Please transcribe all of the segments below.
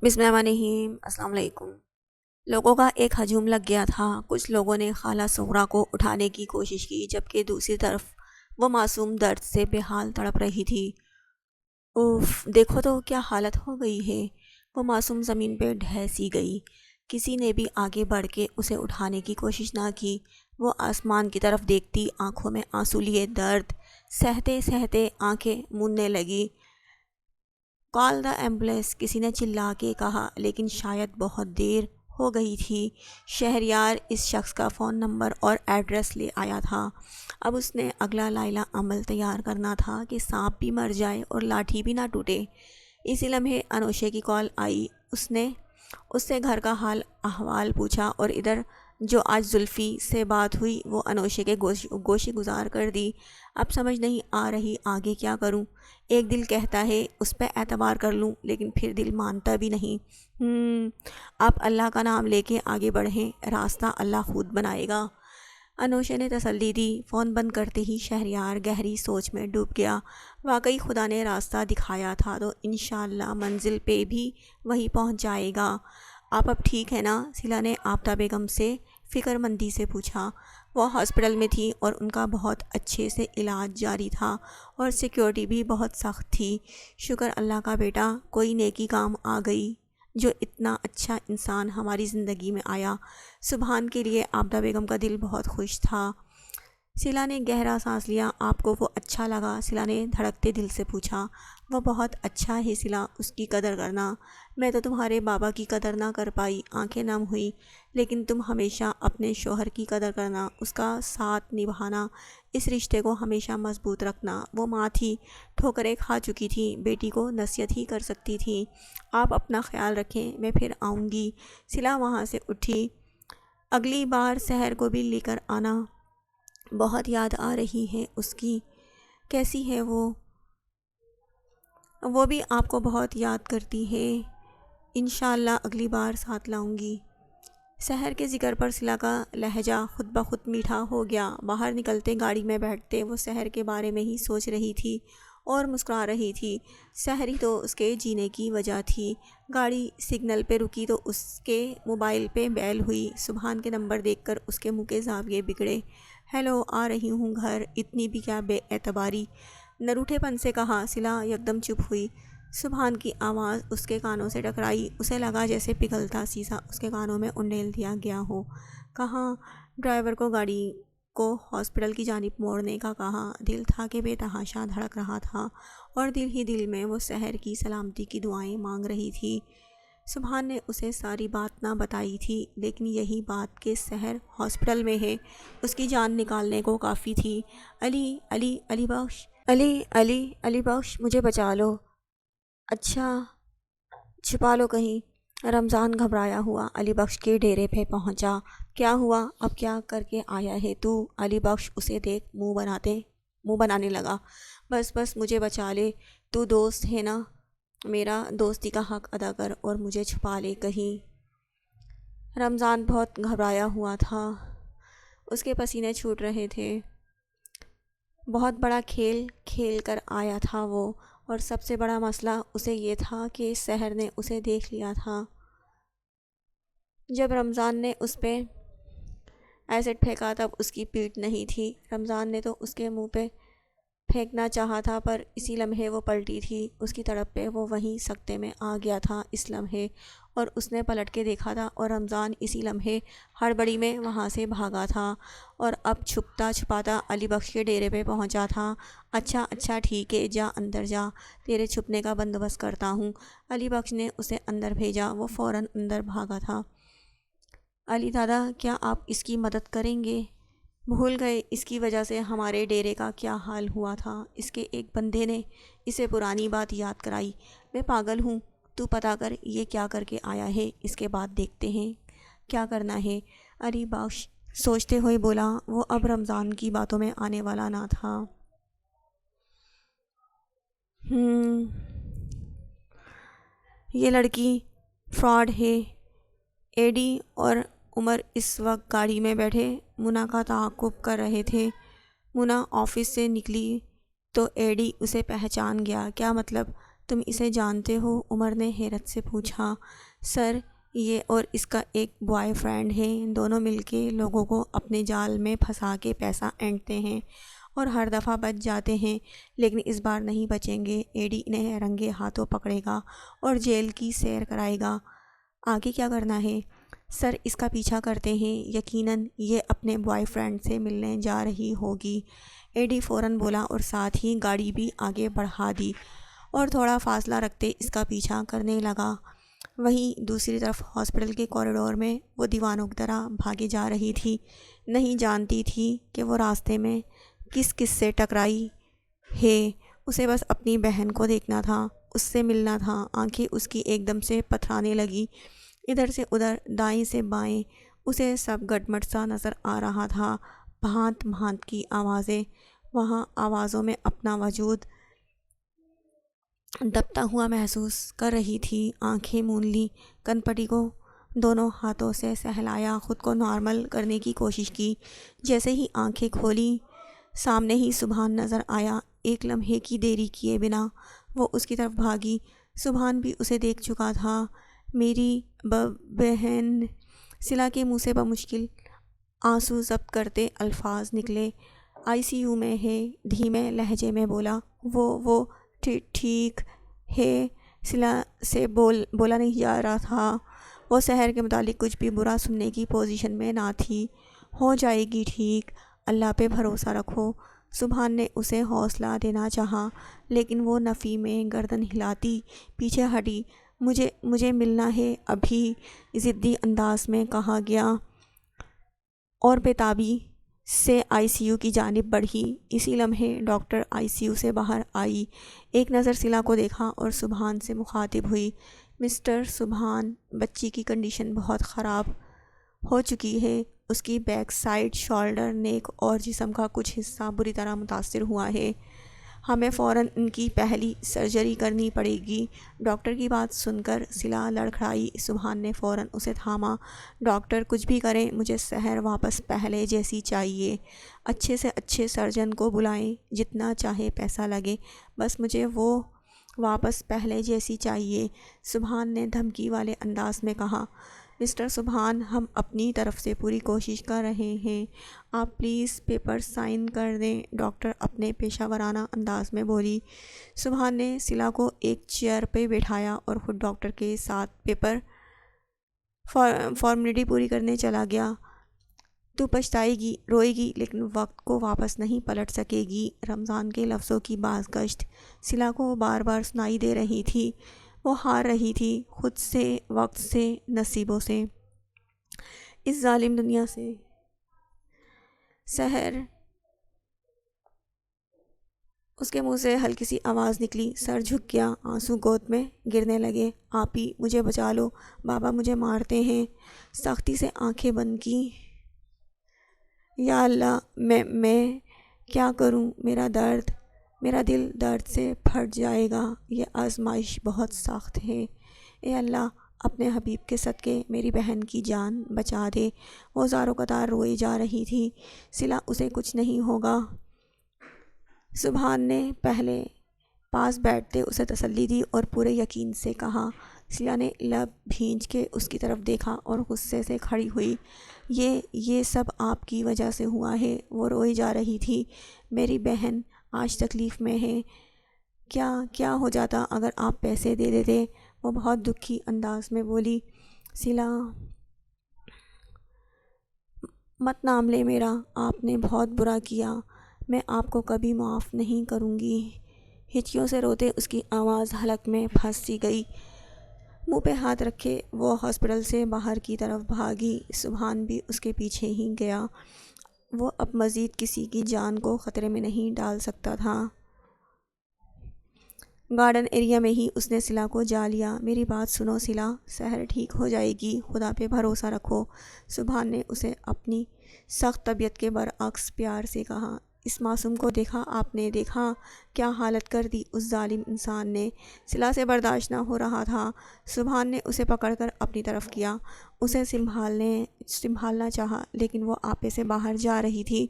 بسم اللہ الرحمن الرحیم۔ السلام علیکم۔ لوگوں کا ایک ہجوم لگ گیا تھا۔ کچھ لوگوں نے خالہ سغرا کو اٹھانے کی کوشش کی، جبکہ دوسری طرف وہ معصوم درد سے بے حال تڑپ رہی تھی۔ اوف، دیکھو تو کیا حالت ہو گئی ہے۔ وہ معصوم زمین پہ ڈھہ سی گئی۔ کسی نے بھی آگے بڑھ کے اسے اٹھانے کی کوشش نہ کی۔ وہ آسمان کی طرف دیکھتی، آنکھوں میں آنسو لیے درد سہتے سہتے آنکھیں موننے لگی۔ کال دا ایمبولینس، کسی نے چلا کے کہا، لیکن شاید بہت دیر ہو گئی تھی۔ شہریار اس شخص کا فون نمبر اور ایڈریس لے آیا تھا۔ اب اس نے اگلا لائلہ عمل تیار کرنا تھا کہ سانپ بھی مر جائے اور لاٹھی بھی نہ ٹوٹے۔ اسی لمحے انوشے کی کال آئی۔ اس نے اس سے گھر کا حال احوال پوچھا اور ادھر جو آج زلفی سے بات ہوئی وہ انوشے کے گوشے گزار کر دی۔ اب سمجھ نہیں آ رہی آگے کیا کروں۔ ایک دل کہتا ہے اس پہ اعتبار کر لوں، لیکن پھر دل مانتا بھی نہیں۔ آپ اللہ کا نام لے کے آگے بڑھیں، راستہ اللہ خود بنائے گا، انوشے نے تسلی دی۔ فون بند کرتے ہی شہریار گہری سوچ میں ڈوب گیا۔ واقعی خدا نے راستہ دکھایا تھا تو انشاءاللہ منزل پہ بھی وہی پہنچ جائے گا۔ آپ اب ٹھیک ہے نا؟ صلہ نے آفتہ بیگم سے فکر مندی سے پوچھا۔ وہ ہاسپٹل میں تھی اور ان کا بہت اچھے سے علاج جاری تھا اور سیکیورٹی بھی بہت سخت تھی۔ شکر اللہ کا بیٹا، کوئی نیکی کام آ گئی جو اتنا اچھا انسان ہماری زندگی میں آیا۔ سبحان کے لیے آفتہ بیگم کا دل بہت خوش تھا۔ صلہ نے گہرا سانس لیا۔ آپ کو وہ اچھا لگا؟ صلہ نے دھڑکتے دل سے پوچھا۔ وہ بہت اچھا ہے صلہ، اس کی قدر کرنا۔ میں تو تمہارے بابا کی قدر نہ کر پائی، آنکھیں نم ہوئی، لیکن تم ہمیشہ اپنے شوہر کی قدر کرنا، اس کا ساتھ نبھانا، اس رشتے کو ہمیشہ مضبوط رکھنا۔ وہ ماں تھی، ٹھوکریں کھا چکی تھی، بیٹی کو نصیحت ہی کر سکتی تھی۔ آپ اپنا خیال رکھیں، میں پھر آؤں گی۔ صلہ وہاں سے اٹھی۔ اگلی بار سحر کو بھی لے کر آنا، بہت یاد آ رہی ہے اس کی۔ کیسی ہے وہ بھی آپ کو بہت یاد کرتی ہے۔ انشاءاللہ اگلی بار ساتھ لاؤں گی۔ سحر کے ذکر پر صلہ کا لہجہ خود بخود میٹھا ہو گیا۔ باہر نکلتے گاڑی میں بیٹھتے وہ سحر کے بارے میں ہی سوچ رہی تھی اور مسکرا رہی تھی۔ سحر ہی تو اس کے جینے کی وجہ تھی۔ گاڑی سگنل پہ رکی تو اس کے موبائل پہ بیل ہوئی۔ سبحان کے نمبر دیکھ کر اس کے منہ کے زاویے بگڑے۔ ہیلو، آ رہی ہوں گھر، اتنی بھی کیا بے اعتباری، نروٹھے پن سے کہا۔ صلہ یکدم چپ ہوئی۔ سبحان کی آواز اس کے کانوں سے ٹکرائی۔ اسے لگا جیسے پگھلتا سیسا اس کے کانوں میں انڈیل دیا گیا ہو۔ کہاں؟ ڈرائیور کو گاڑی کو ہاسپٹل کی جانب موڑنے کا کہا۔ دل تھا کہ بے تحاشا دھڑک رہا تھا اور دل ہی دل میں وہ سحر کی سلامتی کی دعائیں مانگ رہی تھی۔ سبحان نے اسے ساری بات نہ بتائی تھی، لیکن یہی بات کہ سحر ہاسپٹل میں ہے اس کی جان نکالنے کو کافی تھی۔ علی علی علی بخش، علی علی علی بخش، مجھے بچا لو۔ اچھا، چھپا لو کہیں۔ رمضان گھبرایا ہوا علی بخش کے ڈیرے پہ پہنچا۔ کیا ہوا؟ اب کیا کر کے آیا ہے تو؟ علی بخش اسے دیکھ منہ بنانے لگا۔ بس بس، مجھے بچا لے، تو دوست ہے نا میرا، دوستی کا حق ادا کر اور مجھے چھپا لے کہیں۔ رمضان بہت گھبرایا ہوا تھا، اس کے پسینے چھوٹ رہے تھے۔ بہت بڑا کھیل کھیل کر آیا تھا وہ، اور سب سے بڑا مسئلہ اسے یہ تھا کہ سحر نے اسے دیکھ لیا تھا۔ جب رمضان نے اس پہ ایسڈ پھینکا تب اس کی پیٹھ نہیں تھی۔ رمضان نے تو اس کے منہ پہ پھینکنا چاہا تھا، پر اسی لمحے وہ پلٹی تھی۔ اس کی طرف پہ وہ وہیں سکتے میں آ گیا تھا اس لمحے، اور اس نے پلٹ کے دیکھا تھا اور رمضان اسی لمحے ہڑبڑی میں وہاں سے بھاگا تھا اور اب چھپتا چھپاتا علی بخش کے ڈیرے پہ پہنچا تھا۔ اچھا اچھا ٹھیک ہے، جا اندر جا، تیرے چھپنے کا بندوبست کرتا ہوں۔ علی بخش نے اسے اندر بھیجا۔ وہ فوراً اندر بھاگا تھا۔ علی دادا، کیا آپ اس کی مدد کریں گے؟ بھول گئے اس کی وجہ سے ہمارے ڈیرے کا کیا حال ہوا تھا؟ اس کے ایک بندے نے اسے پرانی بات یاد کرائی۔ میں پاگل ہوں، تو پتہ کر یہ کیا کر کے آیا ہے، اس کے بعد دیکھتے ہیں کیا کرنا ہے۔ علی بخش سوچتے ہوئے بولا۔ وہ اب رمضان کی باتوں میں آنے والا نہ تھا۔ یہ لڑکی فراڈ ہے۔ ایڈی اور عمر اس وقت گاڑی میں بیٹھے منى کا تعاقب کر رہے تھے۔ منى آفس سے نکلی تو ایڈی اسے پہچان گیا۔ کیا مطلب؟ تم اسے جانتے ہو؟ عمر نے حیرت سے پوچھا۔ سر، یہ اور اس کا ایک بوائے فرینڈ ہے، دونوں مل کے لوگوں کو اپنے جال میں پھنسا کے پیسہ اینٹتے ہیں اور ہر دفعہ بچ جاتے ہیں، لیکن اس بار نہیں بچیں گے۔ ایڈی انہیں رنگے ہاتھوں پکڑے گا اور جیل کی سیر کرائے گا۔ آگے کیا کرنا ہے؟ سر، اس کا پیچھا کرتے ہیں، یقیناً یہ اپنے بوائے فرینڈ سے ملنے جا رہی ہوگی۔ ایڈی فوراً بولا اور ساتھ ہی گاڑی بھی آگے بڑھا دی اور تھوڑا فاصلہ رکھتے اس کا پیچھا کرنے لگا۔ وہیں دوسری طرف ہاسپٹل کے کوریڈور میں وہ دیوانوں کی طرح بھاگے جا رہی تھی، نہیں جانتی تھی کہ وہ راستے میں کس سے ٹکرائی ہے۔ اسے بس اپنی بہن کو دیکھنا تھا، اس سے ملنا تھا۔ آنکھیں اس کی ایک دم سے پتھرانے لگی، ادھر سے ادھر، دائیں سے بائیں، اسے سب گٹمٹ سا نظر آ رہا تھا۔ بھانت بھانت کی آوازیں، وہاں آوازوں میں اپنا وجود دبتا ہوا محسوس کر رہی تھی۔ آنکھیں مون لیں، کن پٹی کو دونوں ہاتھوں سے سہلایا، خود کو نارمل کرنے کی کوشش کی۔ جیسے ہی آنکھیں کھولیں، سامنے ہی سبحان نظر آیا۔ ایک لمحے کی دیری کیے بنا وہ اس کی طرف بھاگی۔ سبحان بھی اسے دیکھ چکا تھا۔ میری بہن، صلہ کے منہ سے بمشکل آنسو ضبط کرتے الفاظ نکلے۔ آئی سی یو میں ہے، دھیمے لہجے میں بولا۔ وہ ٹھیک ہے، صلہ سے بولا نہیں جا رہا تھا۔ وہ سحر کے متعلق کچھ بھی برا سننے کی پوزیشن میں نہ تھی۔ ہو جائے گی ٹھیک، اللہ پہ بھروسہ رکھو۔ سبحان نے اسے حوصلہ دینا چاہا، لیکن وہ نفی میں گردن ہلاتی پیچھے ہٹی۔ مجھے ملنا ہے ابھی، ضدی انداز میں کہا گیا، اور بےتابی سے آئی سی یو کی جانب بڑھی۔ اسی لمحے ڈاکٹر آئی سی یو سے باہر آئی، ایک نظر صلہ کو دیکھا اور سبحان سے مخاطب ہوئی۔ مسٹر سبحان، بچی کی کنڈیشن بہت خراب ہو چکی ہے، اس کی بیک سائڈ، شولڈر، نیک اور جسم کا کچھ حصہ بری طرح متاثر ہوا ہے۔ ہمیں فوراً ان کی پہلی سرجری کرنی پڑے گی۔ ڈاکٹر کی بات سن کر صلہ لڑکھڑائی۔ سبحان نے فوراً اسے تھاما۔ ڈاکٹر کچھ بھی کریں، مجھے سحر واپس پہلے جیسی چاہیے۔ اچھے سے اچھے سرجن کو بلائیں، جتنا چاہے پیسہ لگے، بس مجھے وہ واپس پہلے جیسی چاہیے۔ سبحان نے دھمکی والے انداز میں کہا۔ مسٹر سبحان، ہم اپنی طرف سے پوری کوشش کر رہے ہیں، آپ پلیز پیپر سائن کر دیں، ڈاکٹر اپنے پیشہ ورانہ انداز میں بولی۔ سبحان نے صلہ کو ایک چیئر پہ بٹھایا اور خود ڈاکٹر کے ساتھ پیپر فارمیلٹی پوری کرنے چلا گیا۔ تو پچھتائے گی، روئے گی، لیکن وقت کو واپس نہیں پلٹ سکے گی۔ رمضان کے لفظوں کی بازگشت صلہ کو بار بار سنائی دے رہی تھی۔ وہ ہار رہی تھی، خود سے، وقت سے، نصیبوں سے، اس ظالم دنیا سے۔ سحر، اس کے منہ سے ہلکی سی آواز نکلی، سر جھک گیا، آنسو گود میں گرنے لگے۔ آپی، مجھے بچا لو، بابا مجھے مارتے ہیں۔ سختی سے آنکھیں بند کی۔ یا اللہ، میں کیا کروں؟ میرا دل درد سے پھٹ جائے گا، یہ آزمائش بہت سخت ہے۔ اے اللہ، اپنے حبیب کے صدقے میری بہن کی جان بچا دے۔ وہ زاروں قطار روئے جا رہی تھی۔ صلہ، اسے کچھ نہیں ہوگا۔ سبحان نے پہلے پاس بیٹھتے اسے تسلی دی اور پورے یقین سے کہا۔ صلہ نے لب بھینچ کے اس کی طرف دیکھا اور غصے سے کھڑی ہوئی۔ یہ سب آپ کی وجہ سے ہوا ہے۔ وہ روئی جا رہی تھی۔ میری بہن آج تکلیف میں ہے، کیا ہو جاتا اگر آپ پیسے دے دیتے؟ وہ بہت دکھی انداز میں بولی۔ صلہ، مت نام لے میرا، آپ نے بہت برا کیا، میں آپ کو کبھی معاف نہیں کروں گی۔ ہچکیوں سے روتے اس کی آواز حلق میں پھنس سی گئی۔ منہ پہ ہاتھ رکھے وہ ہاسپٹل سے باہر کی طرف بھاگی۔ سبحان بھی اس کے پیچھے ہی گیا۔ وہ اب مزید کسی کی جان کو خطرے میں نہیں ڈال سکتا تھا۔ گارڈن ایریا میں ہی اس نے صلہ کو جا لیا۔ میری بات سنو صلہ، سحر ٹھیک ہو جائے گی، خدا پہ بھروسہ رکھو۔ سبحان نے اسے اپنی سخت طبیعت کے برعکس پیار سے کہا۔ اس معصوم کو دیکھا آپ نے؟ دیکھا کیا حالت کر دی اس ظالم انسان نے؟ صلہ سے برداشت نہ ہو رہا تھا۔ سبحان نے اسے پکڑ کر اپنی طرف کیا، اسے سنبھالنا چاہا، لیکن وہ آپے سے باہر جا رہی تھی۔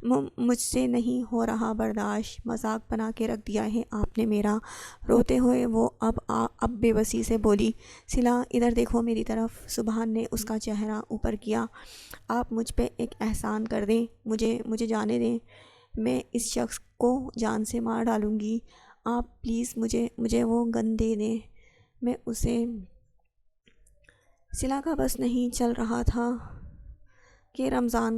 مجھ سے نہیں ہو رہا برداشت، مذاق بنا کے رکھ دیا ہے آپ نے میرا۔ روتے ہوئے وہ اب بے بسی سے بولی، صلا ادھر دیکھو میری طرف۔ سبحان نے اس کا چہرہ اوپر کیا، آپ مجھ پہ ایک احسان کر دیں، مجھے جانے دیں، میں اس شخص کو جان سے مار ڈالوں گی، آپ پلیز مجھے وہ گن دے دیں، میں اسے۔ صلا کا بس نہیں چل رہا تھا کہ رمضان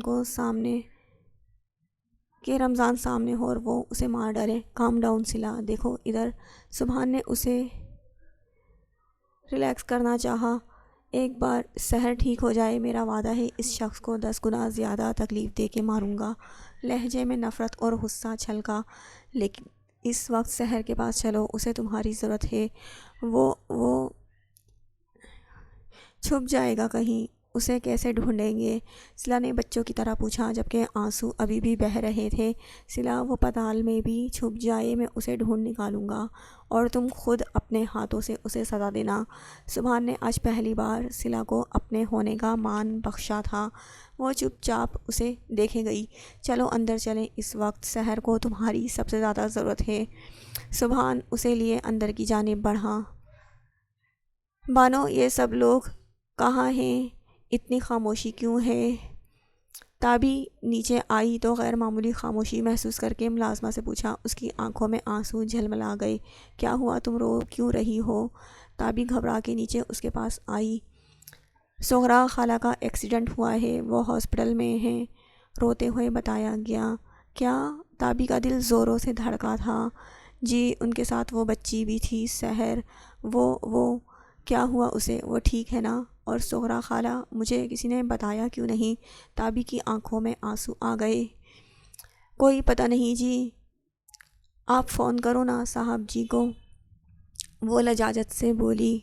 سامنے ہو اور وہ اسے مار ڈالے۔ کام ڈاؤن صلا، دیکھو ادھر۔ سبحان نے اسے ریلیکس کرنا چاہا۔ ایک بار سحر ٹھیک ہو جائے، میرا وعدہ ہے اس شخص کو 10 گنا زیادہ تکلیف دے کے ماروں گا۔ لہجے میں نفرت اور غصہ چھلکا، لیکن اس وقت سحر کے پاس چلو، اسے تمہاری ضرورت ہے، وہ چھپ جائے گا کہیں، اسے کیسے ڈھونڈیں گے؟ صلا نے بچوں کی طرح پوچھا، جبکہ آنسو ابھی بھی بہہ رہے تھے۔ صلا، وہ پتال میں بھی چھپ جائے، میں اسے ڈھونڈ نکالوں گا اور تم خود اپنے ہاتھوں سے اسے سزا دینا۔ سبحان نے آج پہلی بار صلا کو اپنے ہونے کا مان بخشا تھا۔ وہ چپ چاپ اسے دیکھے گئی۔ چلو اندر چلیں، اس وقت سحر کو تمہاری سب سے زیادہ ضرورت ہے۔ سبحان اسے لیے اندر کی جانب بڑھا۔ بانو، یہ سب لوگ کہاں ہیں؟ اتنی خاموشی کیوں ہے؟ تابی نیچے آئی تو غیر معمولی خاموشی محسوس کر کے ملازمہ سے پوچھا۔ اس کی آنکھوں میں آنسو جھلملا گئے۔ کیا ہوا، تم رو کیوں رہی ہو؟ تابی گھبرا کے نیچے اس کے پاس آئی۔ سغرا خالہ کا ایکسیڈنٹ ہوا ہے، وہ ہاسپٹل میں ہیں، روتے ہوئے بتایا گیا۔ کیا؟ تابی کا دل زوروں سے دھڑکا تھا۔ جی، ان کے ساتھ وہ بچی بھی تھی، سحر۔ وہ کیا ہوا اسے؟ وہ ٹھیک ہے نا؟ اور سغرا خالہ، مجھے کسی نے بتایا کیوں نہیں؟ تابی کی آنکھوں میں آنسو آ گئے۔ کوئی پتہ نہیں جی، آپ فون کرو نا صاحب جی کو، وہ لجاجت سے بولی۔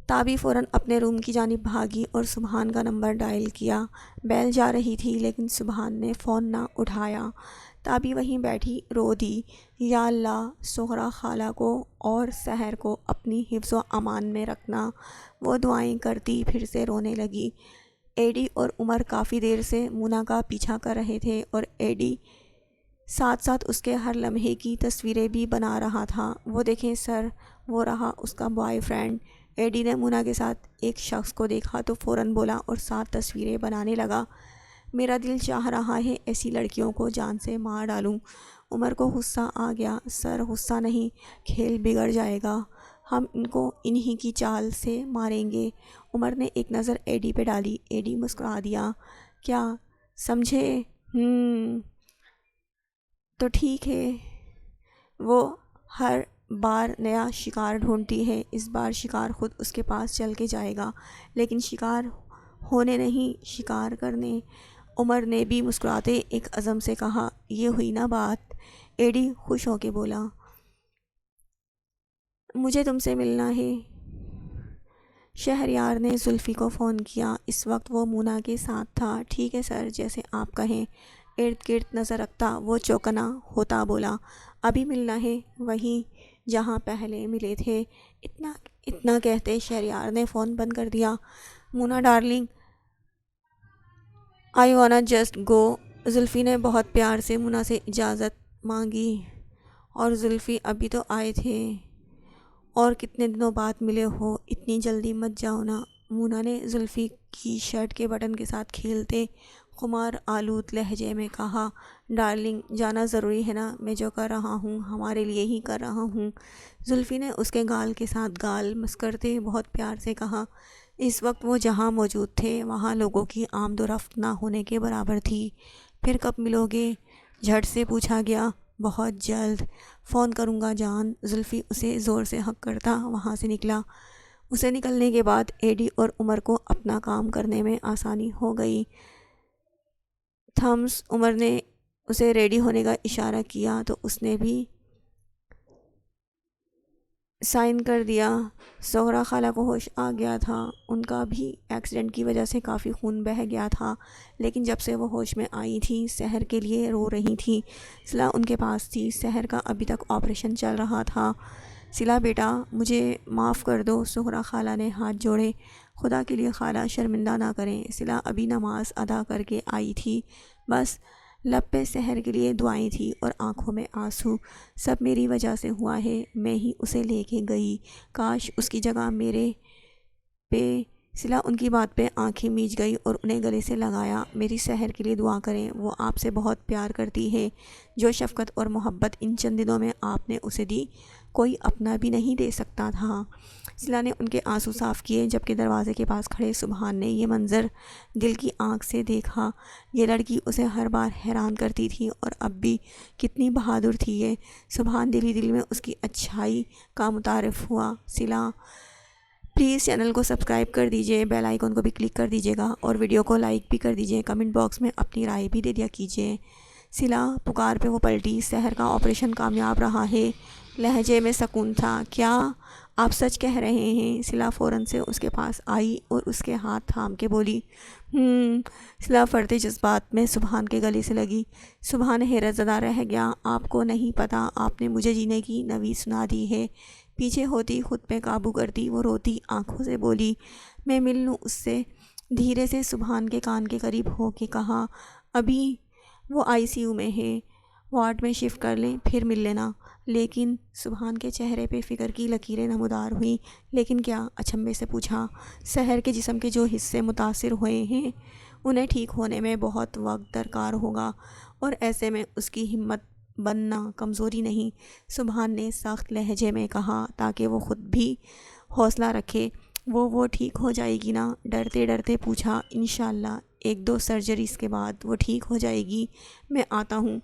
تابی فوراً اپنے روم کی جانب بھاگی اور سبحان کا نمبر ڈائل کیا۔ بیل جا رہی تھی لیکن سبحان نے فون نہ اٹھایا۔ تابی وہیں بیٹھی رو دی، یا اللہ، سغرا خالہ کو اور سحر کو اپنی حفظ و امان میں رکھنا۔ وہ دعائیں کرتی پھر سے رونے لگی۔ ایڈی اور عمر کافی دیر سے مونا کا پیچھا کر رہے تھے اور ایڈی ساتھ ساتھ اس کے ہر لمحے کی تصویریں بھی بنا رہا تھا۔ وہ دیکھیں سر، وہ رہا اس کا بوائے فرینڈ۔ ایڈی نے مونا کے ساتھ ایک شخص کو دیکھا تو فوراً بولا اور ساتھ تصویریں بنانے لگا۔ میرا دل چاہ رہا ہے ایسی لڑکیوں کو جان سے مار ڈالوں۔ عمر کو غصہ آ گیا۔ سر، غصہ نہیں، کھیل بگڑ جائے گا، ہم ان کو انہی کی چال سے ماریں گے۔ عمر نے ایک نظر ایڈی پہ ڈالی۔ ایڈی مسکرا دیا۔ کیا سمجھے؟ تو ٹھیک ہے۔ وہ ہر بار نیا شکار ڈھونڈتی ہے، اس بار شکار خود اس کے پاس چل کے جائے گا، لیکن شکار ہونے نہیں، شکار کرنے۔ عمر نے بھی مسکراتے ایک عزم سے کہا۔ یہ ہوئی نا بات؟ ایڈی خوش ہو کے بولا۔ مجھے تم سے ملنا ہے۔ شہریار نے زلفی کو فون کیا۔ اس وقت وہ مونا کے ساتھ تھا۔ ٹھیک ہے سر، جیسے آپ کہیں۔ ارد گرد نظر رکھتا وہ چوکنا ہوتا بولا، ابھی ملنا ہے، وہیں جہاں پہلے ملے تھے۔ اتنا کہتے شہریار نے فون بند کر دیا۔ مونا ڈارلنگ، آئی وانا جسٹ گو۔ زلفی نے بہت پیار سے مونا سے اجازت مانگی۔ اور زلفی، ابھی تو آئے تھے اور کتنے دنوں بعد ملے ہو، اتنی جلدی مت جاؤ نا۔ مونا نے زلفی کی شرٹ کے بٹن کے ساتھ کھیلتے خمار آلود لہجے میں کہا، ڈارلنگ، جانا ضروری ہے نا، میں جو کر رہا ہوں ہمارے لیے ہی کر رہا ہوں۔ زلفی نے اس کے گال کے ساتھ گال مسکرتے بہت پیار سے کہا۔ اس وقت وہ جہاں موجود تھے وہاں لوگوں کی آمد و رفت نہ ہونے کے برابر تھی۔ پھر کب ملو گے؟ جھٹ سے پوچھا گیا۔ بہت جلد، فون کروں گا جان۔ زلفی اسے زور سے ہگ کرتا وہاں سے نکلا۔ اسے نکلنے کے بعد ایڈی اور عمر کو اپنا کام کرنے میں آسانی ہو گئی۔ تھمس، عمر نے اسے ریڈی ہونے کا اشارہ کیا تو اس نے بھی سائن کر دیا۔ سغرا خالہ کو ہوش آ گیا تھا۔ ان کا بھی ایکسیڈنٹ کی وجہ سے کافی خون بہہ گیا تھا، لیکن جب سے وہ ہوش میں آئی تھی سحر کے لیے رو رہی تھی۔ صلا ان کے پاس تھی۔ سحر کا ابھی تک آپریشن چل رہا تھا۔ صلا بیٹا، مجھے معاف کر دو۔ سغرا خالہ نے ہاتھ جوڑے۔ خدا کے لیے خالہ، شرمندہ نہ کریں، صلا ابھی نماز ادا کر کے آئی تھی، بس لب پہ سحر کے لیے دعائیں تھیں اور آنکھوں میں آنسو۔ سب میری وجہ سے ہوا ہے، میں ہی اسے لے کے گئی، کاش اس کی جگہ میرے پہ۔ صلہ ان کی بات پہ آنکھیں میچ گئی اور انہیں گلے سے لگایا۔ میری سحر کے لیے دعا کریں، وہ آپ سے بہت پیار کرتی ہے۔ جو شفقت اور محبت ان چند دنوں میں آپ نے اسے دی، کوئی اپنا بھی نہیں دے سکتا تھا۔ صلہ نے ان کے آنسو صاف کیے، جبکہ دروازے کے پاس کھڑے سبحان نے یہ منظر دل کی آنکھ سے دیکھا۔ یہ لڑکی اسے ہر بار حیران کرتی تھی اور اب بھی کتنی بہادر تھی یہ۔ سبحان دل ہی دل میں اس کی اچھائی کا متعارف ہوا۔ صلہ پلیز چینل کو سبسکرائب کر دیجئے، بیل آئیکن کو بھی کلک کر دیجئے گا اور ویڈیو کو لائک بھی کر دیجئے، کمنٹ باکس میں اپنی رائے بھی دے دیا کیجئے۔ صلہ پکار پہ وہ پلٹی، سحر کا آپریشن کامیاب رہا ہے، لہجے میں سکون تھا۔ کیا آپ سچ کہہ رہے ہیں؟ صلہ فوراً سے اس کے پاس آئی اور اس کے ہاتھ تھام کے بولی۔ صلہ فرتے جذبات میں سبحان کے گلے سے لگی۔ سبحان حیرت زدہ رہ گیا۔ آپ کو نہیں پتہ، آپ نے مجھے جینے کی نوید سنا دی ہے۔ پیچھے ہوتی، خود پہ قابو کرتی، وہ روتی آنکھوں سے بولی، میں مل لوں اس سے؟ دھیرے سے سبحان کے کان کے قریب ہو کے کہا، ابھی وہ ICU میں ہے، وارڈ میں شفٹ کر لیں، پھر مل لینا۔ لیکن سبحان کے چہرے پہ فکر کی لکیریں نمودار ہوئیں۔ لیکن کیا؟ اچنبے سے پوچھا۔ سحر کے جسم کے جو حصے متاثر ہوئے ہیں انہیں ٹھیک ہونے میں بہت وقت درکار ہوگا، اور ایسے میں اس کی ہمت بننا کمزوری نہیں، سبحان نے سخت لہجے میں کہا تاکہ وہ خود بھی حوصلہ رکھے۔ وہ ٹھیک ہو جائے گی نا؟ ڈرتے ڈرتے پوچھا۔ انشاءاللہ 1-2 سرجریز کے بعد وہ ٹھیک ہو جائے گی، میں آتا ہوں۔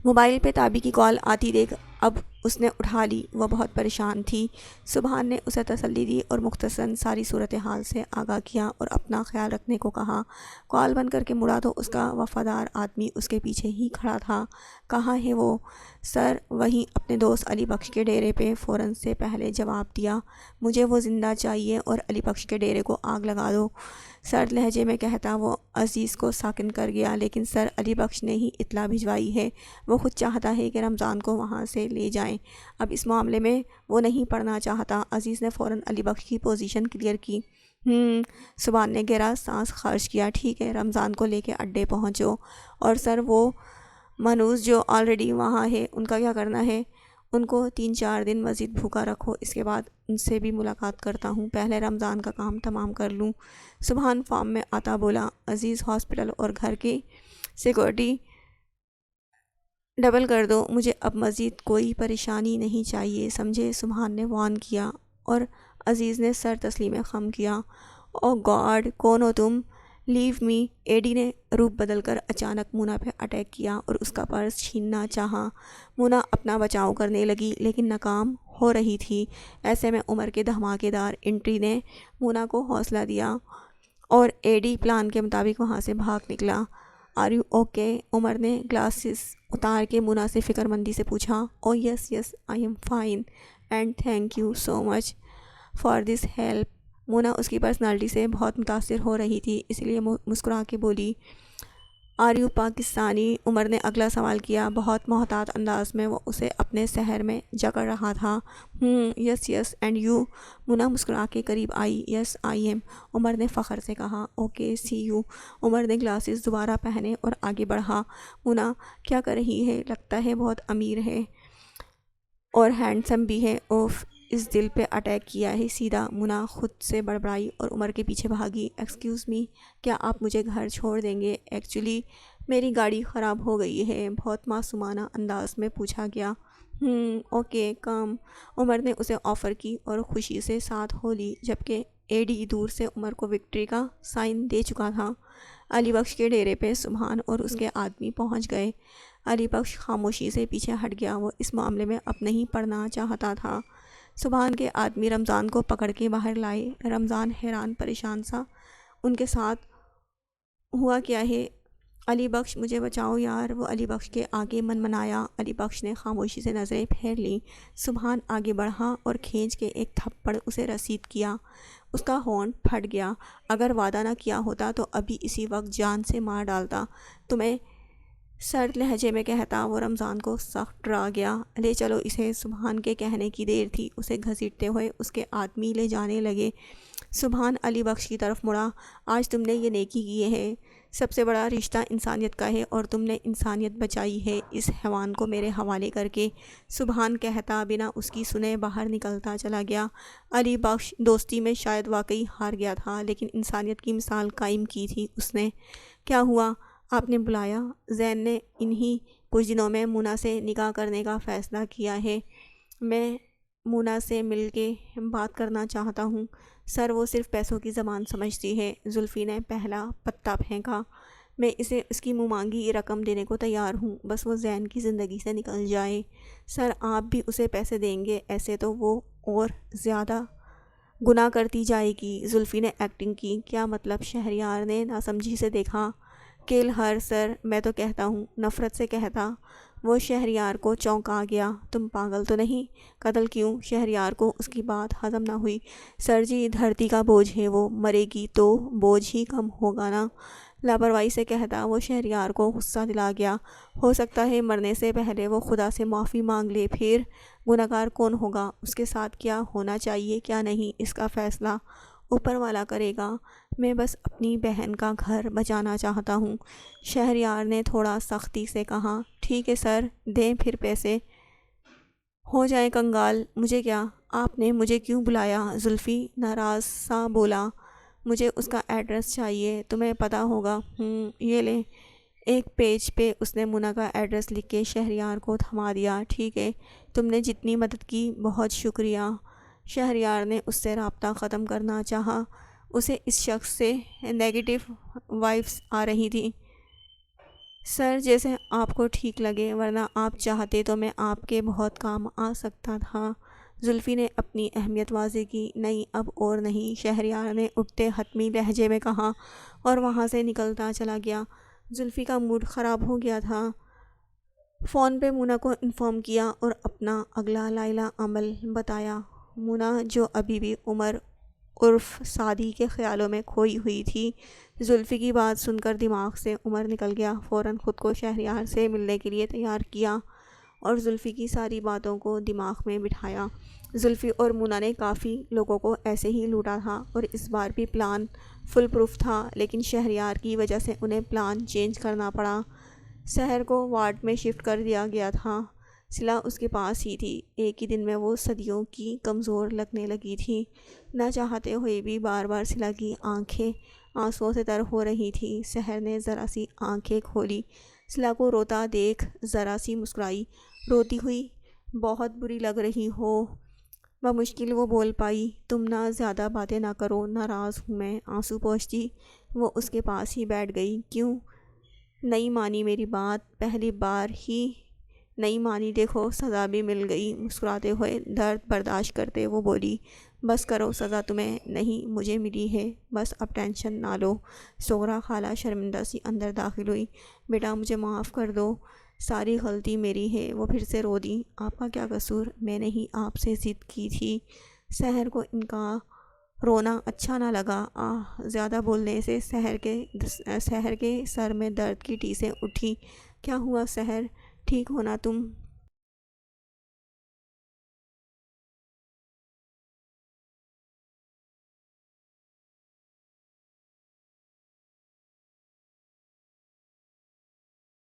موبائل پہ تابی کی کال آتی دیکھ اب اس نے اٹھا لی۔ وہ بہت پریشان تھی۔ سبحان نے اسے تسلی دی اور مختصراً ساری صورتحال سے آگاہ کیا اور اپنا خیال رکھنے کو کہا۔ کال بند کر کے مڑا تو اس کا وفادار آدمی اس کے پیچھے ہی کھڑا تھا۔ کہاں ہے وہ؟ سر، وہیں اپنے دوست علی بخش کے ڈیرے پہ، فوراً سے پہلے جواب دیا۔ مجھے وہ زندہ چاہیے اور علی بخش کے ڈیرے کو آگ لگا دو، سرد لہجے میں کہتا وہ عزیز کو ساکن کر گیا۔ لیکن سر، علی بخش نے ہی اطلاع بھجوائی ہے، وہ خود چاہتا ہے کہ رمضان کو وہاں سے لے جائیں، اب اس معاملے میں وہ نہیں پڑنا چاہتا۔ عزیز نے فوراً علی بخش کی پوزیشن کلیئر کی۔ سبحان نے گہرا سانس خارج کیا۔ ٹھیک ہے، رمضان کو لے کے اڈے پہنچو۔ اور سر، وہ منوز جو آلریڈی وہاں ہے، ان کا کیا کرنا ہے؟ ان کو 3-4 دن مزید بھوکا رکھو، اس کے بعد ان سے بھی ملاقات کرتا ہوں، پہلے رمضان کا کام تمام کر لوں۔ سبحان فارم میں آتا بولا، عزیز ہاسپٹل اور گھر کی سیکورٹی ڈبل کر دو، مجھے اب مزید کوئی پریشانی نہیں چاہیے، سمجھے؟ سبحان نے وارن کیا اور عزیز نے سر تسلیم خم کیا۔ او گاڈ، کون ہو تم؟ لیو می۔ ایڈی نے روپ بدل کر اچانک مونا پہ اٹیک کیا اور اس کا پرس چھیننا چاہا۔ مونا اپنا بچاؤ کرنے لگی لیکن ناکام ہو رہی تھی۔ ایسے میں عمر کے دھماکے دار انٹری نے مونا کو حوصلہ دیا اور ایڈی پلان کے مطابق وہاں سے بھاگ نکلا۔ Are you okay? عمر نے گلاسز اتار کے مونا سے فکر مندی سے پوچھا۔ Oh yes yes, I am fine and thank you so much for this help. Mona اس کی پرسنالٹی سے بہت متاثر ہو رہی تھی، اس لیے مسکرا کے بولی۔ Are you Pakistani? عمر نے اگلا سوال کیا۔ بہت محتاط انداز میں وہ اسے اپنے سحر میں جکڑ رہا تھا۔ یس یس، اینڈ یو؟ مونا مسکرا کے قریب آئی۔ یس آئی ایم، عمر نے فخر سے کہا۔ Okay, C you. عمر نے گلاسز دوبارہ پہنے اور آگے بڑھا۔ مونا کیا کر رہی ہے؟ لگتا ہے بہت امیر ہے اور ہینڈسم بھی ہے۔ اوف، اس دل پہ اٹیک کیا ہے سیدھا، مونا خود سے بڑبڑائی اور عمر کے پیچھے بھاگی۔ ایکسکیوز می، کیا آپ مجھے گھر چھوڑ دیں گے؟ ایکچولی میری گاڑی خراب ہو گئی ہے، بہت معصومانہ انداز میں پوچھا گیا۔ اوکے کم، عمر نے اسے آفر کی اور خوشی سے ساتھ ہو لی، جبکہ ایڈی دور سے عمر کو وکٹری کا سائن دے چکا تھا۔ علی بخش کے ڈیرے پہ سبحان اور اس کے آدمی پہنچ گئے۔ علی بخش خاموشی سے پیچھے ہٹ گیا، وہ اس معاملے میں اب نہیں پڑنا چاہتا تھا۔ سبحان کے آدمی رمضان کو پکڑ کے باہر لائے۔ رمضان حیران پریشان سا، ان کے ساتھ ہوا کیا ہے؟ علی بخش، مجھے بچاؤ یار، وہ علی بخش کے آگے منمنایا۔ علی بخش نے خاموشی سے نظریں پھیر لیں۔ سبحان آگے بڑھا اور کھینچ کے ایک تھپڑ اسے رسید کیا۔ اس کا ہونٹ پھٹ گیا۔ اگر وعدہ نہ کیا ہوتا تو ابھی اسی وقت جان سے مار ڈالتا تمہیں، سرد لہجے میں کہتا وہ رمضان کو سخت ڈرا گیا۔ لے چلو اسے، سبحان کے کہنے کی دیر تھی، اسے گھسیٹتے ہوئے اس کے آدمی لے جانے لگے۔ سبحان علی بخش کی طرف مڑا۔ آج تم نے یہ نیکی کی ہے، سب سے بڑا رشتہ انسانیت کا ہے اور تم نے انسانیت بچائی ہے۔ اس حیوان کو میرے حوالے کر کے سبحان کہتا بنا اس کی سنے باہر نکلتا چلا گیا۔ علی بخش دوستی میں شاید واقعی ہار گیا تھا، لیکن انسانیت کی مثال قائم کی تھی اس نے۔ کیا ہوا؟ آپ نے بلایا؟ زین نے انہی کچھ دنوں میں مونا سے نکاح کرنے کا فیصلہ کیا ہے۔ میں مونا سے مل کے بات کرنا چاہتا ہوں۔ سر، وہ صرف پیسوں کی زبان سمجھتی ہے۔ زلفی نے پہلا پتا پھینکا۔ میں اسے اس کی منہ مانگی رقم دینے کو تیار ہوں، بس وہ زین کی زندگی سے نکل جائے۔ سر، آپ بھی اسے پیسے دیں گے؟ ایسے تو وہ اور زیادہ گناہ کرتی جائے گی۔ زلفی نے ایکٹنگ کی۔ کیا مطلب؟ شہریار نے ناسمجھی سے دیکھا۔ کل ہر سر، میں تو کہتا ہوں، نفرت سے کہتا۔ وہ شہریار کو چونکا گیا۔ تم پاگل تو نہیں؟ قتل کیوں؟ شہریار کو اس کی بات ہضم نہ ہوئی۔ سر جی، دھرتی کا بوجھ ہے، وہ مرے گی تو بوجھ ہی کم ہوگا نا؟ لاپرواہی سے کہتا۔ وہ شہریار کو غصہ دلا گیا۔ ہو سکتا ہے مرنے سے پہلے وہ خدا سے معافی مانگ لے، پھر گنہگار کون ہوگا؟ اس کے ساتھ کیا ہونا چاہیے کیا نہیں، اس کا فیصلہ اوپر والا کرے گا۔ میں بس اپنی بہن کا گھر بچانا چاہتا ہوں۔ شہریار نے تھوڑا سختی سے کہا۔ ٹھیک ہے سر، دیں پھر پیسے، ہو جائیں کنگال۔ مجھے کیا؟ آپ نے مجھے کیوں بلایا؟ زلفی ناراض سا بولا۔ مجھے اس کا ایڈریس چاہیے، تمہیں پتہ ہوگا۔ یہ لیں۔ ایک پیج پہ اس نے مونا کا ایڈریس لکھ کے شہریار کو تھما دیا۔ ٹھیک ہے، تم نے جتنی مدد کی بہت شکریہ۔ شہریار نے اس سے رابطہ ختم کرنا چاہا۔ اسے اس شخص سے نیگیٹو وائبس آ رہی تھیں۔ سر، جیسے آپ کو ٹھیک لگے، ورنہ آپ چاہتے تو میں آپ کے بہت کام آ سکتا تھا۔ زلفی نے اپنی اہمیت واضح کی۔ نہیں، اب اور نہیں، شہریار نے اٹھتے حتمی لہجے میں کہا اور وہاں سے نکلتا چلا گیا۔ زلفی کا موڈ خراب ہو گیا تھا۔ فون پہ مونا کو انفارم کیا اور اپنا اگلا لائلہ عمل بتایا۔ مونا، جو ابھی بھی عمر عرف سعدی کے خیالوں میں کھوئی ہوئی تھی، زلفی کی بات سن کر دماغ سے عمر نکل گیا۔ فوراً خود کو شہریار سے ملنے کے لیے تیار کیا اور زلفی کی ساری باتوں کو دماغ میں بٹھایا۔ زلفی اور مونا نے کافی لوگوں کو ایسے ہی لوٹا تھا اور اس بار بھی پلان فل پروف تھا، لیکن شہریار کی وجہ سے انہیں پلان چینج کرنا پڑا۔ سحر کو وارڈ میں شفٹ کر دیا گیا تھا۔ صلہ اس کے پاس ہی تھی۔ ایک ہی دن میں وہ صدیوں کی کمزور لگنے لگی تھی۔ نہ چاہتے ہوئے بھی بار بار صلہ کی آنکھیں آنسوؤں سے تر ہو رہی تھیں۔ سحر نے ذرا سی آنکھیں کھولی۔ صلہ کو روتا دیکھ ذرا سی مسکرائی۔ روتی ہوئی؟ بہت بری لگ رہی ہو۔ بمشکل وہ بول پائی۔ تم نہ زیادہ باتیں نہ کرو، ناراض ہوں میں۔ آنسو پوچھتی وہ اس کے پاس ہی بیٹھ گئی۔ کیوں نہیں مانی میری بات؟ پہلی بار ہی نہیں مانی، دیکھو سزا بھی مل گئی۔ مسکراتے ہوئے درد برداشت کرتے وہ بولی۔ بس کرو، سزا تمہیں نہیں مجھے ملی ہے، بس اب ٹینشن نہ لو۔ سغرا خالہ شرمندہ سی اندر داخل ہوئی۔ بیٹا مجھے معاف کر دو، ساری غلطی میری ہے۔ وہ پھر سے رو دی۔ آپ کا کیا قصور؟ میں نے ہی آپ سے ضد کی تھی۔ سحر کو ان کا رونا اچھا نہ لگا۔ زیادہ بولنے سے سحر کے سر میں درد کی ٹیسیں اٹھی۔ کیا ہوا سحر، ٹھیک ہونا تم؟